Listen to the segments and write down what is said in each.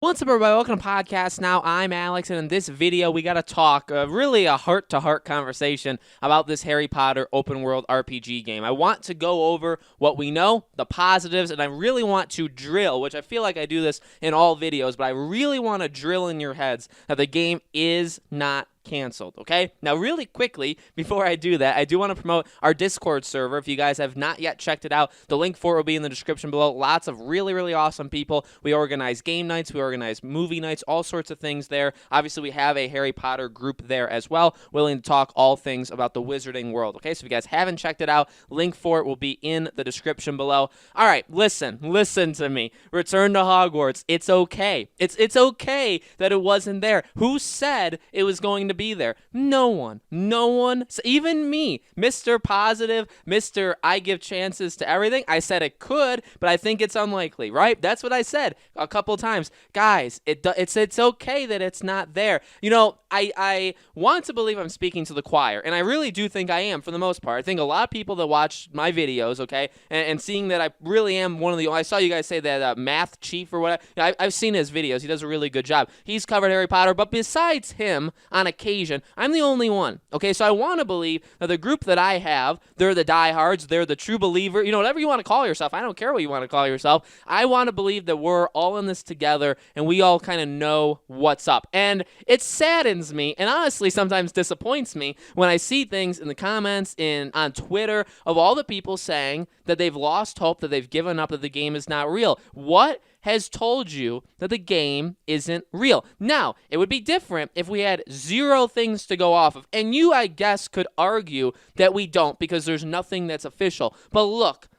What's up, everybody? Welcome to Podcast Now. I'm Alex, and in this video, we got to talk, really a heart-to-heart conversation about this Harry Potter open-world RPG game. I want to go over what we know, the positives, and I really want to drill, which I feel like I do this in all videos, but I really want to drill in your heads that the game is not canceled, okay? Now, really quickly, before I do that, I do want to promote our Discord server. If you guys have not yet checked it out, the link for it will be in the description below. Lots of really, really awesome people. We organize game nights, we organize movie nights, all sorts of things there. Obviously, we have a Harry Potter group there as well, willing to talk all things about the wizarding world, okay? So if you guys haven't checked it out, link for it will be in the description below. All right, listen to me. Return to Hogwarts. It's okay. It's okay that it wasn't there. Who said it was going to be there? No one, even me, Mr. Positive, Mr. I give chances to everything. I said it could, but I think it's unlikely, right? That's what I said a couple times. Guys, it's okay that it's not there. You know, I want to believe I'm speaking to the choir, and I really do think I am for the most part. I think a lot of people that watch my videos, okay, and seeing that I really am one of the, I saw you guys say that math chief or whatever. I've seen his videos. He does a really good job. He's covered Harry Potter, but besides him, on occasion, I'm the only one, okay? So I want to believe that the group that I have, they're the diehards, they're the true believer, you know, whatever you want to call yourself. I don't care what you want to call yourself. I want to believe that we're all in this together and we all kind of know what's up. And it saddens me and honestly sometimes disappoints me when I see things in the comments on Twitter of all the people saying that they've lost hope, that they've given up, that the game is not real. What has told you that the game isn't real? Now, it would be different if we had zero things to go off of. And you, I guess, could argue that we don't because there's nothing that's official. But look,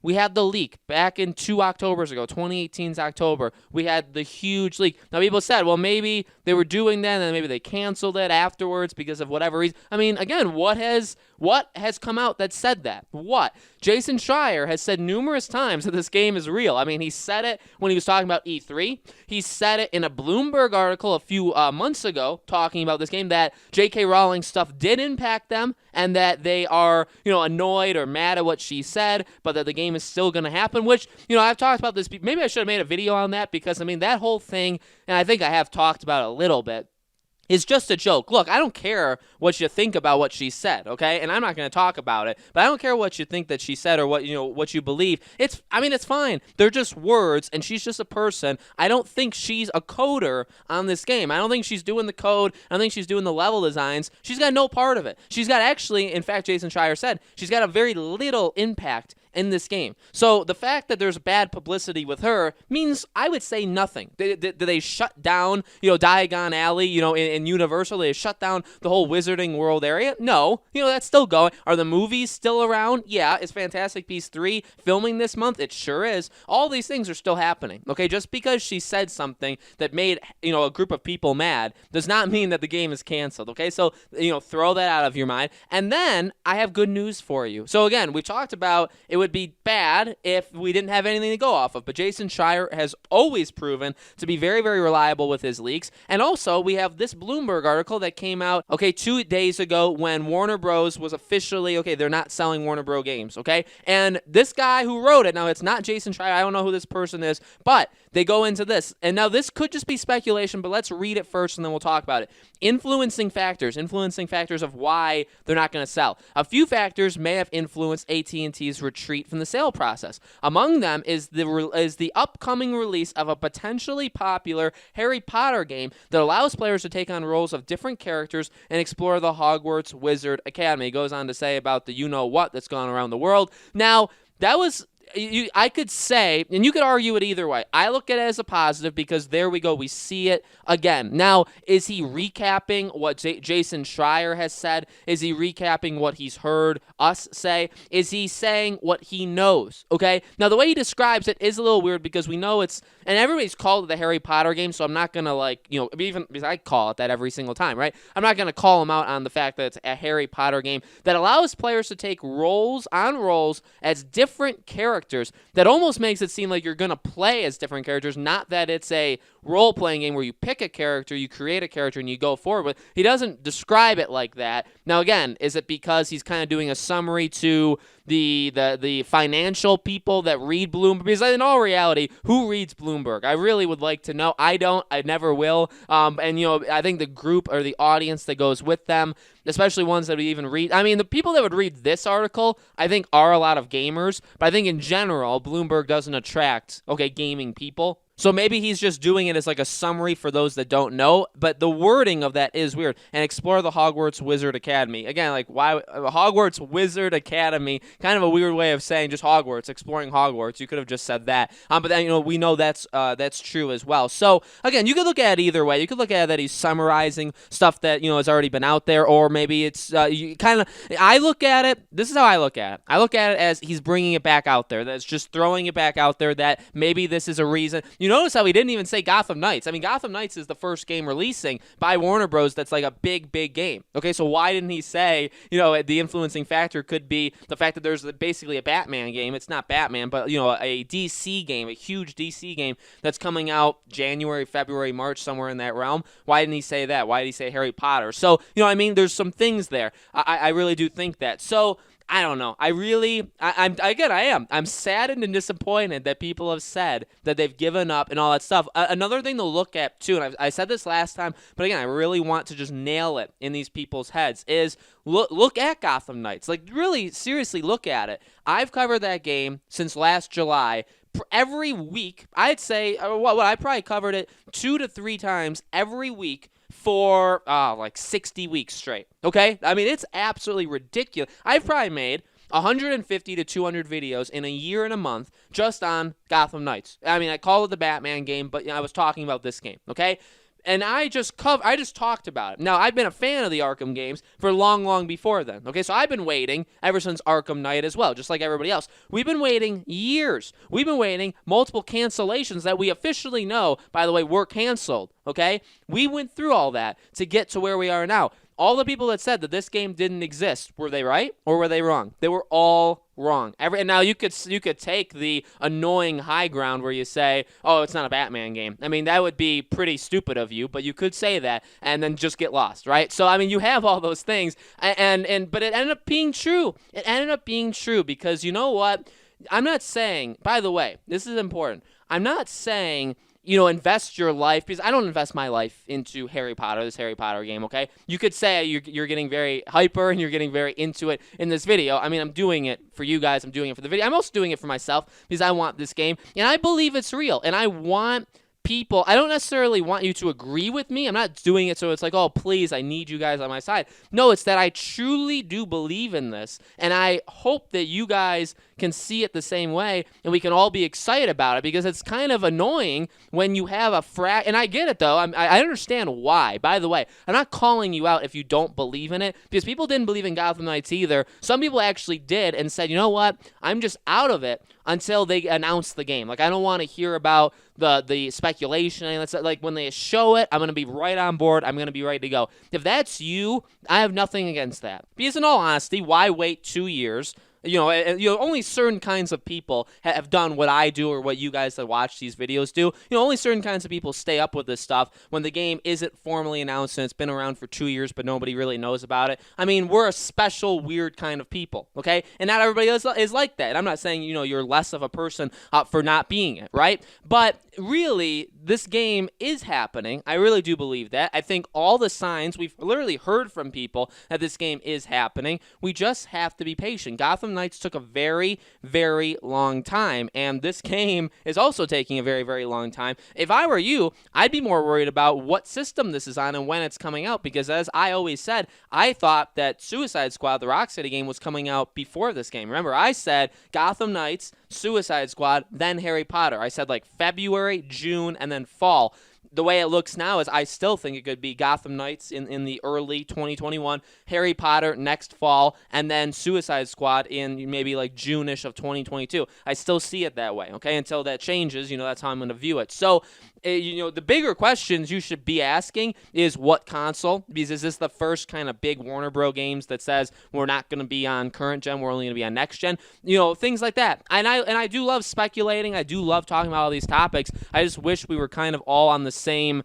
we had the leak back in 2 Octobers ago, 2018's October. We had the huge leak. Now, people said, well, maybe they were doing that and then maybe they canceled it afterwards because of whatever reason. I mean, again, what has come out that said that? What? Jason Schreier has said numerous times that this game is real. I mean, he said it when he was talking about E3. He said it in a Bloomberg article a few months ago talking about this game, that J.K. Rowling stuff did impact them and that they are, you know, annoyed or mad at what she said, but that the game is still going to happen, which, you know, I've talked about this. Maybe I should have made a video on that because, I mean, that whole thing, and I think I have talked about it a little bit, is just a joke. Look, I don't care what you think about what she said, okay? And I'm not going to talk about it, but I don't care what you think that she said or what, you know, what you believe. It's fine. They're just words, and she's just a person. I don't think she's a coder on this game. I don't think she's doing the code. I don't think she's doing the level designs. She's got no part of it. She's got actually, in fact, Jason Schreier said, she's got a very little impact in this game. So the fact that there's bad publicity with her means, I would say, nothing. Did they shut down, you know, Diagon Alley, you know, in Universal? They shut down the whole Wizarding World area? No. You know, that's still going. Are the movies still around? Yeah. Is Fantastic Beasts 3 filming this month? It sure is. All these things are still happening, okay? Just because she said something that made, you know, a group of people mad does not mean that the game is canceled, okay? So, you know, throw that out of your mind. And then I have good news for you. So again, we've talked about it would be bad if we didn't have anything to go off of, but Jason Schreier has always proven to be very, very reliable with his leaks. And also, we have this Bloomberg article that came out, okay, 2 days ago when Warner Bros. Was officially, okay, they're not selling Warner Bros. Games, okay? And this guy who wrote it, now it's not Jason Schreier, I don't know who this person is, but they go into this. And now this could just be speculation, but let's read it first and then we'll talk about it. Influencing factors of why they're not going to sell. A few factors may have influenced AT&T's retreat from the sale process. Among them is the upcoming release of a potentially popular Harry Potter game that allows players to take on roles of different characters and explore the Hogwarts Wizard Academy. It goes on to say about the you-know-what that's gone around the world. Now, that was... I could say, and you could argue it either way. I look at it as a positive because there we go. We see it again. Now, is he recapping what Jason Schreier has said? Is he recapping what he's heard us say? Is he saying what he knows? Okay? Now, the way he describes it is a little weird because we know it's, and everybody's called it the Harry Potter game, so I'm not going to, like, you know, even because I call it that every single time, right? I'm not going to call him out on the fact that it's a Harry Potter game that allows players to take roles as different characters that almost makes it seem like you're going to play as different characters, not that it's a role-playing game where you pick a character, you create a character, and you go forward with. He doesn't describe it like that. Now, again, is it because he's kind of doing a summary to the financial people that read Bloomberg, because in all reality, who reads Bloomberg? I really would like to know. I don't. I never will. And I think the group or the audience that goes with them, especially ones that would even read. I mean, the people that would read this article, I think, are a lot of gamers. But I think in general, Bloomberg doesn't attract, gaming people. So maybe he's just doing it as like a summary for those that don't know, but the wording of that is weird. And explore the Hogwarts Wizard Academy. Again, like why Hogwarts Wizard Academy, kind of a weird way of saying just Hogwarts, exploring Hogwarts. You could have just said that. But then, we know that's true as well. So again, you could look at it either way. You could look at it that he's summarizing stuff that, has already been out there, or maybe it's I look at it, this is how I look at it. I look at it as he's bringing it back out there. That's just throwing it back out there that maybe this is a reason. You notice how he didn't even say Gotham Knights. I mean, Gotham Knights is the first game releasing by Warner Bros. That's like a big, big game. Okay, so why didn't he say, the influencing factor could be the fact that there's basically a Batman game. It's not Batman, but, a DC game, a huge DC game that's coming out January, February, March, somewhere in that realm. Why didn't he say that? Why did he say Harry Potter? So, there's some things there. I really do think that. So, I don't know. I'm saddened and disappointed that people have said that they've given up and all that stuff. Another thing to look at, too, and I said this last time, but again, I really want to just nail it in these people's heads, is look at Gotham Knights. Like, really, seriously, look at it. I've covered that game since last July. Every week, I'd say, I probably covered it 2 to 3 times every week for like 60 weeks straight. Okay? I mean, it's absolutely ridiculous. I've probably made 150 to 200 videos in a year and a month just on Gotham Knights. I mean, I call it the Batman game, but I was talking about this game, okay? And I just talked about it. Now, I've been a fan of the Arkham games for long before then. Okay, so I've been waiting ever since Arkham Knight as well, just like everybody else. We've been waiting years. We've been waiting multiple cancellations that we officially know, by the way, were canceled. Okay, we went through all that to get to where we are now. All the people that said that this game didn't exist, were they right or were they wrong? They were all wrong. And now you could take the annoying high ground where you say, "Oh, it's not a Batman game." I mean, that would be pretty stupid of you, but you could say that and then just get lost, right? So I mean, you have all those things, but it ended up being true. It ended up being true because you know what? I'm not saying. By the way, this is important. I'm not saying, invest your life, because I don't invest my life into this Harry Potter game, okay? You could say you're getting very hyper and you're getting very into it in this video. I mean, I'm doing it for you guys. I'm doing it for the video. I'm also doing it for myself because I want this game, and I believe it's real, and I want people. I don't necessarily want you to agree with me. I'm not doing it so it's like, oh, please, I need you guys on my side. No, it's that I truly do believe in this, and I hope that you guys can see it the same way, and we can all be excited about it, because it's kind of annoying when you have and I get it, though. I understand why. By the way, I'm not calling you out if you don't believe in it, because people didn't believe in Gotham Knights either. Some people actually did and said, you know what, I'm just out of it until they announce the game. Like, I don't want to hear about the speculation. And like, when they show it, I'm going to be right on board. I'm going to be ready to go. If that's you, I have nothing against that. Because in all honesty, why wait 2 years? Only certain kinds of people have done what I do or what you guys that watch these videos do. Only certain kinds of people stay up with this stuff when the game isn't formally announced and it's been around for 2 years, but nobody really knows about it. I mean, we're a special, weird kind of people, okay? And not everybody is like that. And I'm not saying, you're less of a person for not being it, right? But really, this game is happening. I really do believe that. I think all the signs, we've literally heard from people that this game is happening. We just have to be patient. Gotham Knights took a very, very long time, and this game is also taking a very, very long time. If I were you, I'd be more worried about what system this is on and when it's coming out, because as I always said, I thought that Suicide Squad, the Rocksteady game, was coming out before this game. Remember, I said Gotham Knights, Suicide Squad, then Harry Potter. I said like February, June, and then fall. The way it looks now is I still think it could be Gotham Knights in the early 2021, Harry Potter next fall, and then Suicide Squad in maybe like June-ish of 2022. I still see it that way, okay? Until that changes, that's how I'm going to view it. So, the bigger questions you should be asking is what console? Because is this the first kind of big Warner Bros. Games that says we're not going to be on current gen, we're only going to be on next gen? Things like that. And I do love speculating. I do love talking about all these topics. I just wish we were kind of all on the same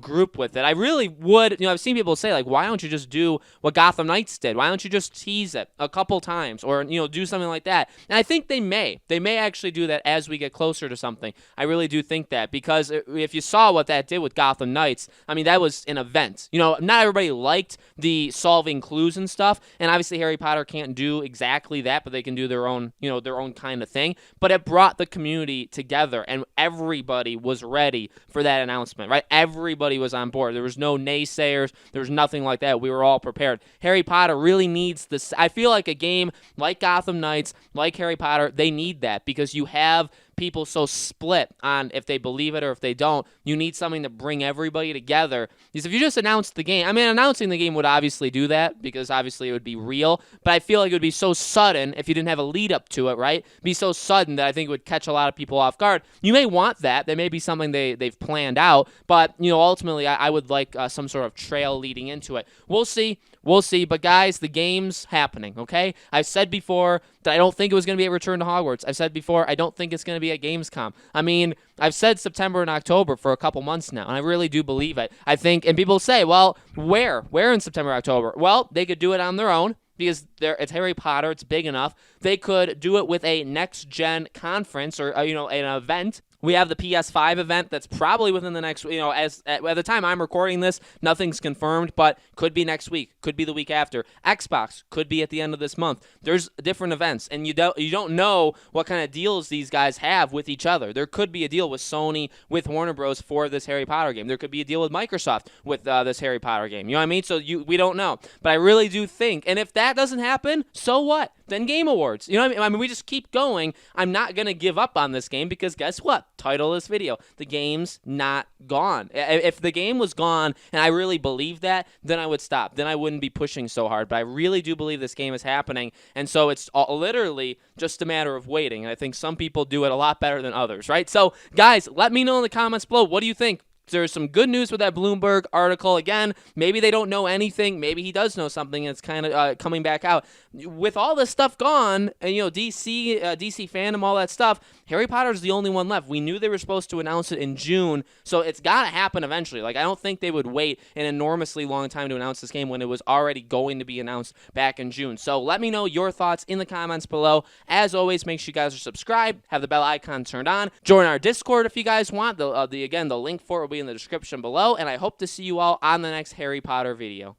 group with it. I really would, I've seen people say, like, why don't you just do what Gotham Knights did? Why don't you just tease it a couple times or, do something like that? And I think they may actually do that as we get closer to something. I really do think that, because if you saw what that did with Gotham Knights, I mean, that was an event. Not everybody liked the solving clues and stuff, and obviously Harry Potter can't do exactly that, but they can do their own, their own kind of thing. But it brought the community together, and everybody was ready for that announcement, right? Everybody was on board. There was no naysayers. There was nothing like that. We were all prepared. Harry Potter really needs this. I feel like a game like Gotham Knights, like Harry Potter, they need that, because you have people so split on if they believe it or if they don't. You need something to bring everybody together. Because if you just announce the game, I mean, announcing the game would obviously do that, because obviously it would be real, but I feel like it would be so sudden if you didn't have a lead up to it, right? It'd be so sudden that I think it would catch a lot of people off guard. You may want that. There may be something they've planned out, but, ultimately I would like some sort of trail leading into it. We'll see. But guys, the game's happening, okay? I've said before that I don't think it was going to be a Return to Hogwarts. I've said before I don't think it's going to be at Gamescom. I mean, I've said September and October for a couple months now, and I really do believe it. I think, and people say, well, where in September, October? Well, they could do it on their own, because it's Harry Potter, it's big enough. They could do it with a next-gen conference or, an event. We have the PS5 event that's probably within the next, at the time I'm recording this, nothing's confirmed, but could be next week, could be the week after. Xbox could be at the end of this month. There's different events, and you don't know what kind of deals these guys have with each other. There could be a deal with Sony, with Warner Bros. For this Harry Potter game. There could be a deal with Microsoft with this Harry Potter game. You know what I mean? So we don't know. But I really do think, and if that doesn't happen, so what? Then Game Awards. You know what I mean? I mean, we just keep going. I'm not going to give up on this game, because guess what? Title of this video, the game's not gone. If the game was gone, and I really believe that, then I would stop. Then I wouldn't be pushing so hard. But I really do believe this game is happening, and so it's literally just a matter of waiting. And I think some people do it a lot better than others, right? So, guys, let me know in the comments below. What do you think? There's some good news with that Bloomberg article. Again, maybe they don't know anything. Maybe he does know something, and it's kind of coming back out. With all this stuff gone, and DC fandom, all that stuff, Harry Potter's the only one left. We knew they were supposed to announce it in June, so it's got to happen eventually. Like, I don't think they would wait an enormously long time to announce this game when it was already going to be announced back in June. So let me know your thoughts in the comments below. As always, make sure you guys are subscribed, have the bell icon turned on, join our Discord if you guys want. Again, the link for it will be in the description below, and I hope to see you all on the next Harry Potter video.